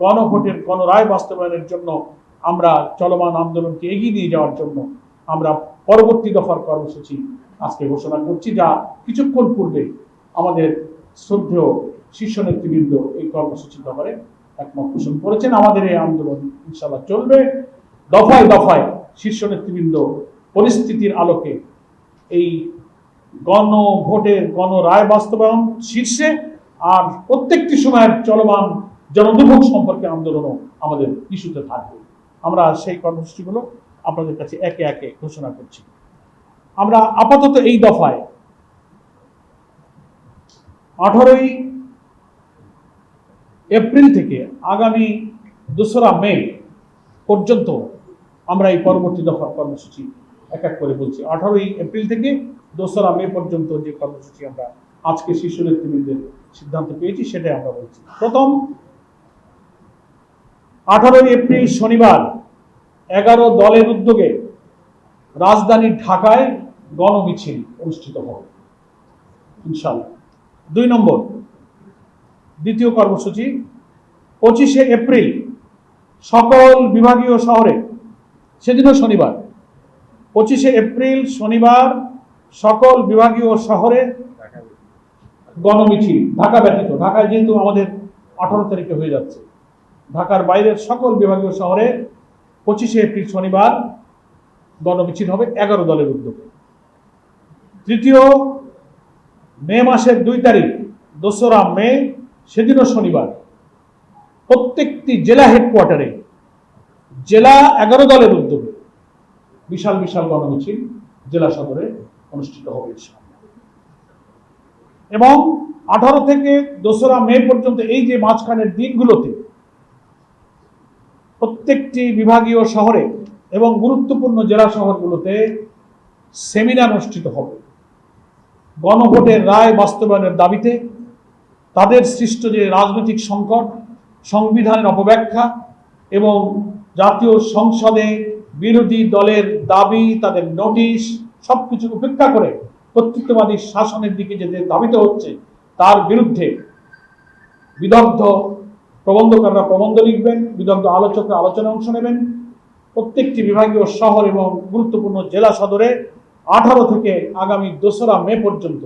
গণভোটের গণরায় বাস্তবায়নের জন্য আমরা চলমান আন্দোলনকে এগিয়ে নিয়ে যাওয়ার জন্য আমরা পরবর্তী দফার কর্মসূচি আজকে ঘোষণা করছি, যা কিছুক্ষণ পূর্বে আমাদের শ্রদ্ধেয় শীর্ষ নেতৃবৃন্দ এই কর্মসূচির ব্যাপারে একমত পোষণ করেছেন। আমাদের এই আন্দোলন ইনশাআল্লাহ চলবে। দফায় দফায় শীর্ষ নেতৃবৃন্দ পরিস্থিতির আলোকে এই গণভোটের গণরায় বাস্তবায়ন শীর্ষে আর প্রত্যেকটি সময়ের চলমান জনদুর্ভোগ সম্পর্কে আন্দোলনও আমাদের ইস্যুতে থাকবে। আমরা সেই কর্মসূচিগুলো আপনাদের কাছে একে একে ঘোষণা করছি। আমরা আপাতত এই দফায় 18ই এপ্রিল থেকে আগামী 2রা মে পর্যন্ত আমরা এই পরবর্তী দফার কর্মসূচি এক এক করে বলছি। 18ই এপ্রিল থেকে 2রা মে পর্যন্ত যে কর্মসূচি আমরা আজকে শীর্ষ নেতৃবৃন্দের সিদ্ধান্ত পেয়েছি সেটাই আমরা বলছি। প্রথম, 18ই এপ্রিল শনিবার 11 দলের উদ্যোগে রাজধানী ঢাকায় গণমিছিল অনুষ্ঠিত হবে ইনশাআল্লাহ। 2 নম্বর, দ্বিতীয় কর্মসূচি 25শে এপ্রিল সকল বিভাগীয় শহরে, সেদিনও শনিবার, 25শে এপ্রিল শনিবার সকল বিভাগীয় শহরে গণমিছিল, ঢাকা ব্যতীত, ঢাকায় যেহেতু আমাদের 18 তারিখে হয়ে যাচ্ছে, ঢাকার বাইরের সকল বিভাগীয় শহরে 25শে এপ্রিল শনিবার গণমিছিল হবে 11 দলের উদ্যোগে। তৃতীয়, মে মাসের 2 তারিখ 2রা মে, সেদিনও শনিবার, প্রত্যেকটি জেলা হেডকোয়ার্টারে জেলা 11 দলের উদ্যোগে বিশাল বিশাল গণমিছিল জেলা সদরে অনুষ্ঠিত হবে। এবং 18 থেকে 2রা মে পর্যন্ত এই যে মাঝখানের দিনগুলোতে প্রত্যেকটি বিভাগীয় শহরে এবং গুরুত্বপূর্ণ জেলা শহরগুলোতে সেমিনার অনুষ্ঠিত হবে গণভোটের রায় বাস্তবায়নের দাবিতে, তাদের সৃষ্ট যে রাজনৈতিক সংকট, সংবিধানের অপব্যাখ্যা এবং জাতীয় সংসদে বিরোধী দলের দাবি, তাদের নোটিশ সবকিছু উপেক্ষা করে কর্তৃত্ববাদী শাসনের দিকে যে ধাবিত হচ্ছে তার বিরুদ্ধে বিদগ্ধ প্রবন্ধকাররা প্রবন্ধ লিখবেন, বিদগ্ধ আলোচকরা আলোচনায় অংশ নেবেন। প্রত্যেকটি বিভাগীয় শহর এবং গুরুত্বপূর্ণ জেলা সদরে 18 থেকে আগামী 2রা মে পর্যন্ত,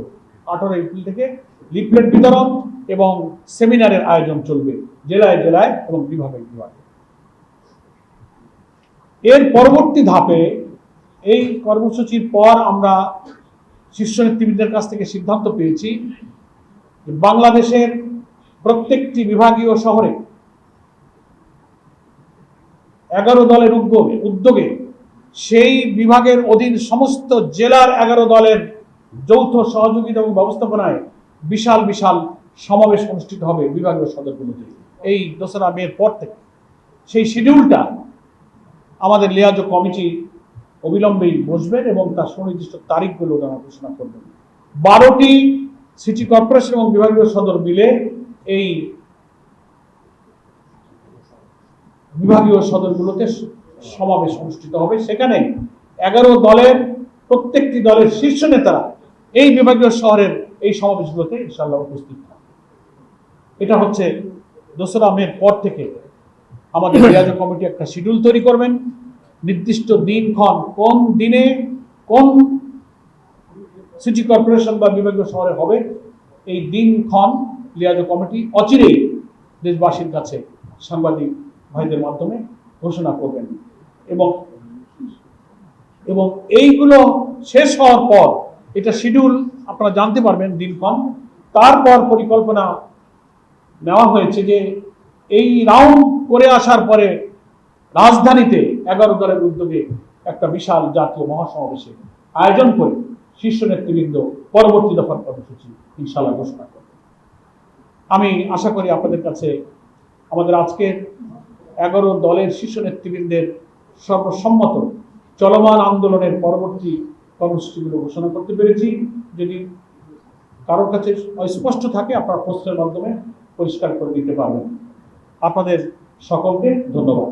18 এপ্রিল থেকে লিফলেট বিতরণ এবং সেমিনারের আয়োজন চলবে জেলায় জেলায় এবং বিভাগে বিভাগে। এর পরবর্তী ধাপে এই কর্মসূচির পর আমরা শীর্ষ নেতৃবৃন্দের কাছ থেকে সিদ্ধান্ত পেয়েছি বাংলাদেশের প্রত্যেকটি বিভাগীয় শহরে 11 দলের উদ্যোগে সেই বিভাগের অধীন সমস্ত জেলার 11 দলের যৌথ সহযোগিতা এবং ব্যবস্থাপনায় বিশাল বিশাল সমাবেশ অনুষ্ঠিত হবে বিভাগীয় সদরগুলোতে এই 2রা মের পর থেকে। সেই শিডিউলটা আমাদের লিয়াজো কমিটি অবিলম্বেই বসবেন এবং তার সুনির্দিষ্ট তারিখগুলো তারা ঘোষণা করবেন। 12টি সিটি কর্পোরেশন এবং বিভাগীয় সদর মিলে এই বিভাগীয় সদরগুলোতে সমাবেশ অনুষ্ঠিত হবে। সেখানে 11 দলের প্রত্যেকটি দলের শীর্ষ নেতারা এই বিভাগীয় শহরের এই সমাবেশগুলোতে ইনশাআল্লাহ উপস্থিত থাকবে। এটা হচ্ছে 2রা মের পর থেকে আমাদের লিয়াজো কমিটি একটা শিডিউল তৈরি করবেন, নির্দিষ্ট দিনক্ষণ কোন দিনে কোন সিটি কর্পোরেশন বা বিভাগীয় শহরে হবে এই দিনক্ষণ লিয়াজো কমিটি অচিরেই দেশবাসীর কাছে সাংবাদিক ভাইদের মাধ্যমে ঘোষণা করবেন। এবং এইগুলো শেষ হওয়ার পর এটা শিডিউল আপনারা জানতে পারবেন দিনক্ষণ। তারপর পরিকল্পনা নেওয়া হয়েছে যে এই রাউন্ড করে আসার পরে রাজধানীতে 11 দলের উদ্যোগে একটা বিশাল জাতীয় মহাসমাবেশে আয়োজন করে শীর্ষ নেতৃবৃন্দ পরবর্তী দফার কর্মসূচি ইনশাআল্লাহ ঘোষণা করবে। আমি আশা করি আপনাদের কাছে আমাদের আজকের 11 দলের শীর্ষ নেতৃবৃন্দের সর্বসম্মত চলমান আন্দোলনের পরবর্তী কর্মসূচিগুলো ঘোষণা করতে পেরেছি। যদি কারোর কাছে অস্পষ্ট থাকে আপনারা পোস্টের মাধ্যমে পরিষ্কার করে দিতে পারবেন। আপনাদের সকলকে ধন্যবাদ।